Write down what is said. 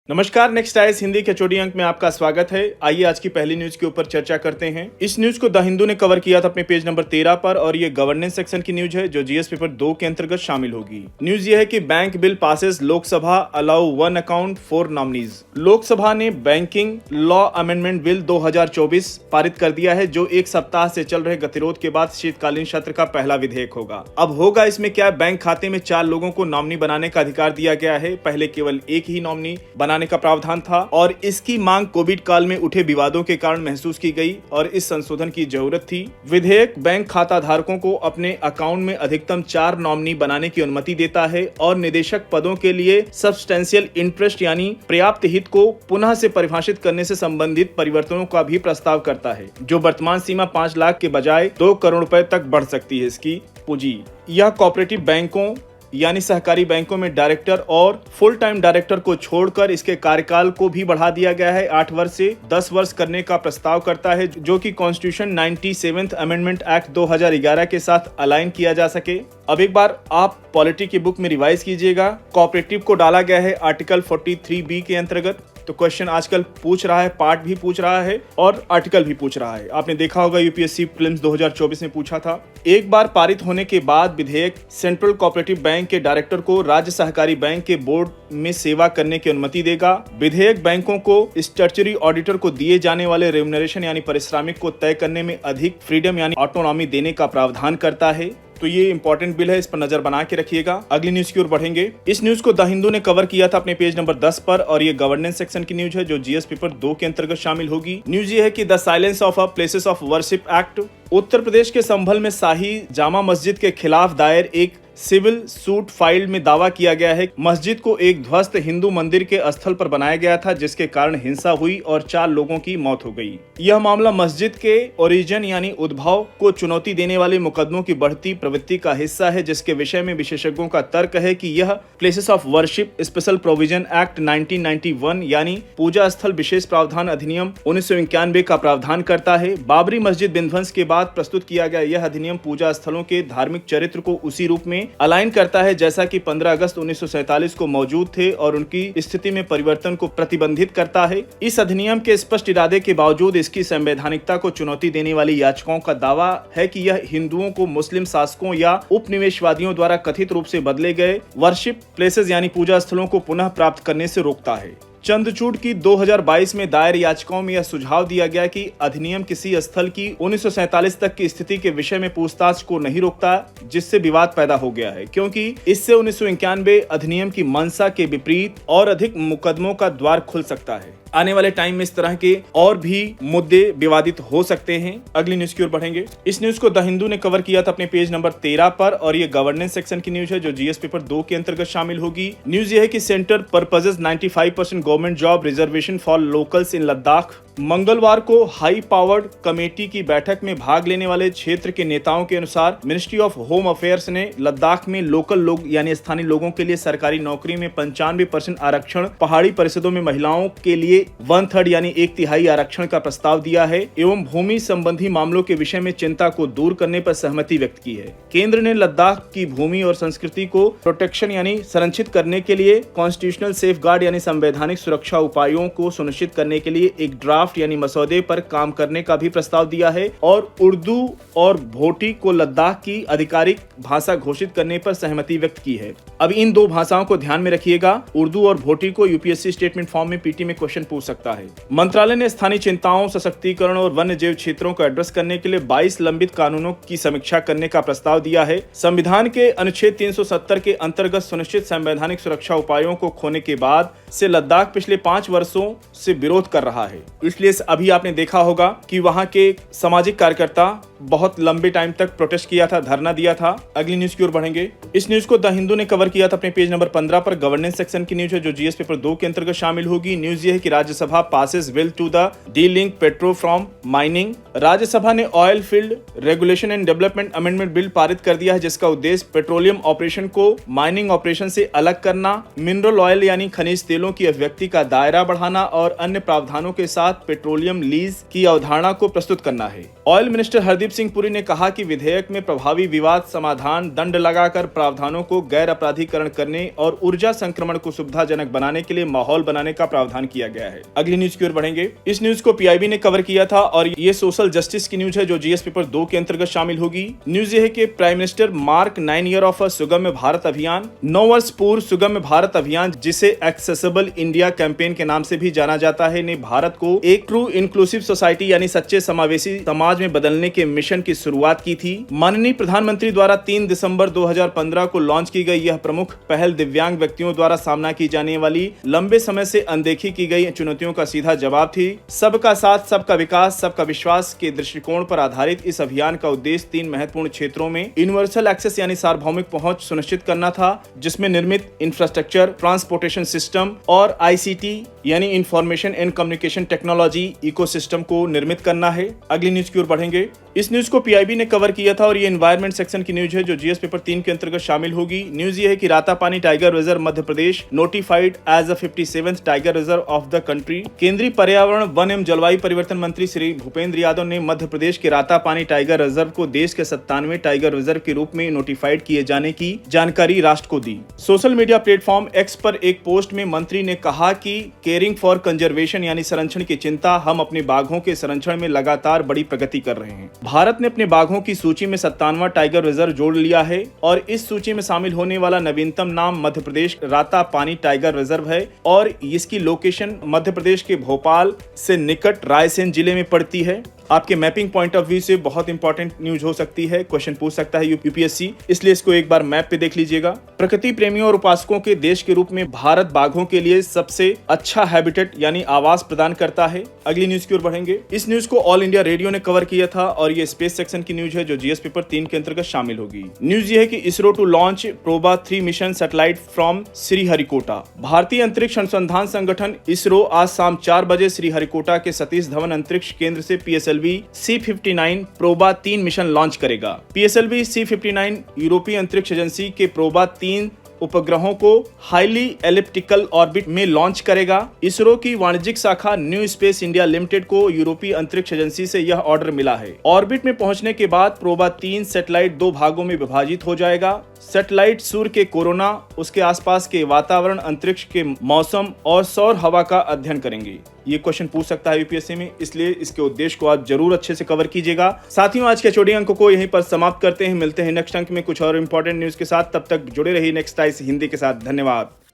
नमस्कार, next eyes Hindi के चोटी अंक में आपका स्वागत है। आइए आज की पहली न्यूज के ऊपर चर्चा करते हैं। इस न्यूज को द हिंदू ने कवर किया था अपने पेज नंबर 13 पर और ये गवर्नेंस सेक्शन की न्यूज है जो जीएस पेपर 2 के अंतर्गत शामिल होगी। न्यूज ये है कि bank bill passes, Lok Sabha allow 1 account 4 nominees. Lok Sabha ने बैंकिंग लॉ अमेंडमेंट बिल 2024 पारित कर दिया है जो एक सप्ताह से चल रहे गतिरोध के बाद शीतकालीन सत्र का पहला विधेयक होगा। अब होगा इसमें क्या, बैंक खाते में 4 लोगों को नॉमिनी बनाने का अधिकार दिया गया है। पहले केवल एक ही नॉमिनी बनाने का प्रावधान था और इसकी मांग कोविड काल में उठे विवादों के कारण महसूस की गई और इस संशोधन की जरूरत थी। विधेयक बैंक खाता धारकों को अपने अकाउंट में अधिकतम 4 नॉमिनी बनाने की अनुमति देता है और निदेशक पदों के लिए सब्सटेंशियल इंटरेस्ट यानी पर्याप्त हित को पुनः से परिभाषित करने से संबंधित परिवर्तनों का भी प्रस्ताव करता है, जो वर्तमान सीमा 5 लाख के बजाय 2 करोड़ रुपए तक बढ़ सकती है। इसकी पूंजी यह कोऑपरेटिव बैंकों यानी सहकारी बैंकों में डायरेक्टर और फुल टाइम डायरेक्टर को छोड़कर इसके कार्यकाल को भी बढ़ा दिया गया है। 8 वर्ष से 10 वर्ष करने का प्रस्ताव करता है, जो कि कॉन्स्टिट्यूशन 97th अमेंडमेंट एक्ट 2011 के साथ अलाइन किया जा सके। अब एक बार आप पॉलिटी की बुक में रिवाइज कीजिएगा। कोऑपरेटिव को डाला गया है आर्टिकल 43B के अंतर्गत। तो क्वेश्चन आजकल पूछ रहा है, पार्ट भी पूछ रहा है और आर्टिकल भी पूछ रहा है। आपने देखा होगा यूपीएससी प्रीलिम्स 2024 में पूछा था। एक बार पारित होने के बाद विधेयक सेंट्रल कोऑपरेटिव बैंक के डायरेक्टर को राज्य सहकारी बैंक के बोर्ड में सेवा करने की अनुमति देगा। विधेयक बैंकों को स्टैट्यूटरी ऑडिटर को दिए जाने वाले रेम्युनरेशन यानी पारिश्रमिक को तय करने में अधिक फ्रीडम यानी ऑटोनॉमी देने का प्रावधान करता है। तो ये इंपॉर्टेंट बिल है, इस पर नजर बना के रखिएगा। अगली न्यूज की ओर बढ़ेंगे। इस न्यूज को द हिंदू ने कवर किया था अपने पेज नंबर 10 पर और ये गवर्नेंस सेक्शन की न्यूज है जो जीएस पेपर 2 के अंतर्गत शामिल होगी। न्यूज ये है कि the silence of a places of worship act. Uttar Pradesh के संभल में शाही जामा मस्जिद के खिलाफ दायर एक सिविल सूट फाइल में दावा किया गया है मस्जिद को एक ध्वस्त हिंदू मंदिर के स्थल पर बनाया गया था, जिसके कारण हिंसा हुई और 4 लोगों की मौत हो गई। यह मामला मस्जिद के ओरिजिन यानी उद्भव को चुनौती देने वाले मुकदमों की बढ़ती प्रवृत्ति का हिस्सा है, जिसके विषय में विशेषज्ञों का तर्क है कि यह places of worship special provision act 1991 यानी पूजा स्थल विशेष प्रावधान अधिनियम 1991 का प्रावधान करता है। बाबरी मस्जिद विध्वंस के बाद प्रस्तुत किया गया यह अधिनियम पूजा स्थलों के धार्मिक चरित्र को उसी रूप में अलाइन करता है जैसा कि 15 अगस्त 1947 को मौजूद थे और उनकी स्थिति में परिवर्तन को प्रतिबंधित करता है। इस अधिनियम के स्पष्ट इरादे के बावजूद इसकी संवैधानिकता को चुनौती देने वाली याचिकाओं का दावा है कि यह हिंदुओं को मुस्लिम शासकों या उपनिवेशवादियों द्वारा कथित रूप से बदले गए वर्शिप प्लेसेस यानी पूजा स्थलों को पुनः प्राप्त करने से रोकता है। चंद्रचूड़ की 2022 में दायर याचिकाओं में यह सुझाव दिया गया कि अधिनियम किसी स्थल की 1947 तक की स्थिति के विषय में पूछताछ को नहीं रोकता, जिससे विवाद पैदा हो गया है, क्योंकि इससे 1991 अधिनियम की मंशा के विपरीत और अधिक मुकदमों का द्वार खुल सकता है। आने वाले टाइम में इस तरह के और भी मुद्दे विवादित हो सकते हैं। अगली न्यूज की ओर बढ़ेंगे। इस न्यूज को द हिंदू ने कवर किया था अपने पेज नंबर 13 पर और ये गवर्नेंस सेक्शन की न्यूज है जो जीएस पेपर 2 के अंतर्गत शामिल होगी। न्यूज ये है कि centre purposes 95% government job reservation for locals in Ladakh. मंगलवार को हाई पावर्ड कमेटी की बैठक में भाग लेने वाले क्षेत्र के नेताओं के अनुसार मिनिस्ट्री ऑफ होम अफेयर्स ने लद्दाख में लोकल लोग यानी स्थानीय लोगों के लिए सरकारी नौकरी में 95% आरक्षण, पहाड़ी परिषदों में महिलाओं के लिए 1/3 यानी 1/3 आरक्षण का प्रस्ताव दिया है एवं भूमि संबंधी मामलों के विषय में चिंता को दूर करने पर सहमति व्यक्त की है। केंद्र ने लद्दाख की भूमि और संस्कृति को प्रोटेक्शन यानी संरक्षित करने के लिए कॉन्स्टिट्यूशनल सेफगार्ड यानी संवैधानिक सुरक्षा उपायों को सुनिश्चित करने के लिए एक ड्राफ्ट यानी मसौदे पर काम करने का भी प्रस्ताव दिया है और उर्दू और भोटी को लद्दाख की आधिकारिक भाषा घोषित करने पर सहमति व्यक्त की है। अब इन 2 भाषाओं को ध्यान में रखिएगा। उर्दू और भोटी को यूपीएससी स्टेटमेंट फॉर्म में पीटी में क्वेश्चन पूछ सकता है। मंत्रालय ने स्थानीय चिंताओं, सशक्तिकरण और वन्य जीव क्षेत्रों को एड्रेस करने के लिए 22 लंबित कानूनों की समीक्षा करने का प्रस्ताव दिया है। संविधान के अनुच्छेद 370 के अंतर्गत सुनिश्चित संवैधानिक सुरक्षा उपायों को खोने के बाद से लद्दाख पिछले 5 वर्षों से विरोध कर रहा है। इसलिए अभी आपने देखा होगा कि वहां के सामाजिक कार्यकर्ता बहुत लंबे टाइम तक प्रोटेस्ट किया था, धरना दिया था। अगली न्यूज की ओर बढ़ेंगे। इस न्यूज को द हिंदू ने कवर किया था अपने पेज नंबर 15 पर। गवर्नेंस सेक्शन की न्यूज है जो जीएस पेपर 2 के अंतर्गत शामिल होगी। न्यूज ये है कि Rajya Sabha passes bill to the delink petro from mining. Rajya Sabha ने oil field regulation and development amendment bill पारित कर दिया है, जिसका उद्देश्य पेट्रोलियम ऑपरेशन को माइनिंग ऑपरेशन से अलग करना, मिनरल ऑयल यानी खनिज तेलों की अभिव्यक्ति का दायरा बढ़ाना और अन्य प्रावधानों के साथ पेट्रोलियम लीज की अवधारणा को प्रस्तुत करना है। ऑयल मिनिस्टर हरदीप सिंह पुरी ने कहा कि विधेयक में प्रभावी विवाद समाधान, दंड लगाकर प्रावधानों को गैर आपराधिक प्राधिकरण करने और ऊर्जा संक्रमण को सुविधाजनक बनाने के लिए माहौल बनाने का प्रावधान किया गया है। अगली न्यूज की ओर बढ़ेंगे। इस न्यूज को पीआईबी ने कवर किया था और ये सोशल जस्टिस की न्यूज है जो जीएस पेपर 2 के अंतर्गत शामिल होगी। न्यूज ये है कि prime minister mark 9 year of Sugamya Bharat Abhiyan, 9 वर्ष पूर्व सुगम्य भारत अभियान जिसे एक्सेसिबल इंडिया कैंपेन के नाम से भी जाना जाता है, ने भारत को एक ट्रू इंक्लूसिव सोसाइटी यानी सच्चे समावेशी समाज में बदलने के मिशन की शुरुआत की थी। माननीय प्रधानमंत्री द्वारा 3 दिसंबर 2015 को लॉन्च की गई यह प्रमुख पहल दिव्यांग व्यक्तियों द्वारा सामना की जाने वाली लंबे समय से अनदेखी की गई चुनौतियों का सीधा जवाब थी। सबका साथ, सबका विकास, सबका विश्वास के दृष्टिकोण पर आधारित इस अभियान का उद्देश्य 3 महत्वपूर्ण क्षेत्रों में यूनिवर्सल एक्सेस यानी सार्वभौमिक पहुंच सुनिश्चित करना था, जिसमें निर्मित इंफ्रास्ट्रक्चर, ट्रांसपोर्टेशन सिस्टम और आईसीटी यानी information and communication technology ecosystem को निर्मित करना है। अगली न्यूज की ओर बढ़ेंगे। इस न्यूज को पीआईबी ने कवर किया था और ये एनवायरमेंट सेक्शन की न्यूज है जो जीएस पेपर 3 के अंतर्गत शामिल होगी। न्यूज ये है कि Ratapani tiger reserve Madhya Pradesh notified as the 57th tiger reserve of the country. केंद्रीय पर्यावरण, वन एवं जलवायु परिवर्तन मंत्री श्री भूपेंद्र यादव ने मध्य प्रदेश के रातापानी टाइगर रिजर्व को देश के 97वें टाइगर रिजर्व के रूप में नोटिफाइड किए जाने की जानकारी राष्ट्र को दी। सोशल मीडिया प्लेटफॉर्म एक्स पर एक पोस्ट में मंत्री ने कहा कि केयरिंग फॉर कंजर्वेशन यानी संरक्षण की चिंता, हम अपने बाघों के संरक्षण में लगातार बड़ी प्रगति कर रहे हैं। भारत ने अपने बाघों की सूची में 57वां टाइगर रिजर्व जोड़ लिया है और इस सूची में शामिल होने वाला नवीनतम नाम मध्य प्रदेश रातापानी टाइगर रिजर्व है और इसकी लोकेशन मध्य प्रदेश के भोपाल से निकट रायसेन जिले में पड़ती है। आपके मैपिंग पॉइंट ऑफ व्यू से बहुत इंपॉर्टेंट न्यूज हो सकती है, क्वेश्चन पूछ सकता है यूपीएससी, इसलिए इसको एक बार मैप पे देख लीजिएगा। प्रकृति प्रेमियों और उपासकों के देश के रूप में भारत बाघों के लिए सबसे अच्छा हैबिटेट यानी आवास प्रदान करता है। अगली न्यूज की ओर बढ़ेंगे। इस न्यूज को ऑल इंडिया रेडियो ने कवर किया था और ये स्पेस सेक्शन की न्यूज है जो जीएस पेपर 3 के अंतर्गत शामिल होगी। न्यूज ये है कि ISRO to launch Proba 3 mission satellite from Sriharikota. भारतीय अंतरिक्ष अनुसंधान संगठन इसरो आज शाम 4 बजे श्रीहरिकोटा के सतीश धवन अंतरिक्ष केंद्र से PSLV C-59 PROBA 3 mission launch करेगा। PSLV C-59 यूरोपीय अंतरिक्ष एजेंसी के प्रोबा 3 उपग्रहों को हाईली एलिप्टिकल ऑर्बिट में लॉन्च करेगा। इसरो की वाणिज्यिक शाखा न्यू स्पेस इंडिया लिमिटेड को यूरोपीय अंतरिक्ष एजेंसी से यह ऑर्डर मिला है। ऑर्बिट में पहुंचने के बाद प्रोबा 3 सैटेलाइट 2 भागों में विभाजित हो जाएगा। सैटेलाइट सूर्य के कोरोना, उसके आसपास के वातावरण, अंतरिक्ष के मौसम और सौर हवा का अध्ययन करेंगे। ये क्वेश्चन पूछ सकता है यूपीएससी में, इसलिए इसके उद्देश्य को आप जरूर अच्छे से कवर कीजिएगा। साथियों, आज के HOD अंक को यहीं पर समाप्त करते हैं। मिलते हैं नेक्स्ट अंक में कुछ और इंपॉर्टेंट न्यूज के साथ। तब तक जुड़े रहिए नेक्स्ट आइस हिंदी के साथ। धन्यवाद।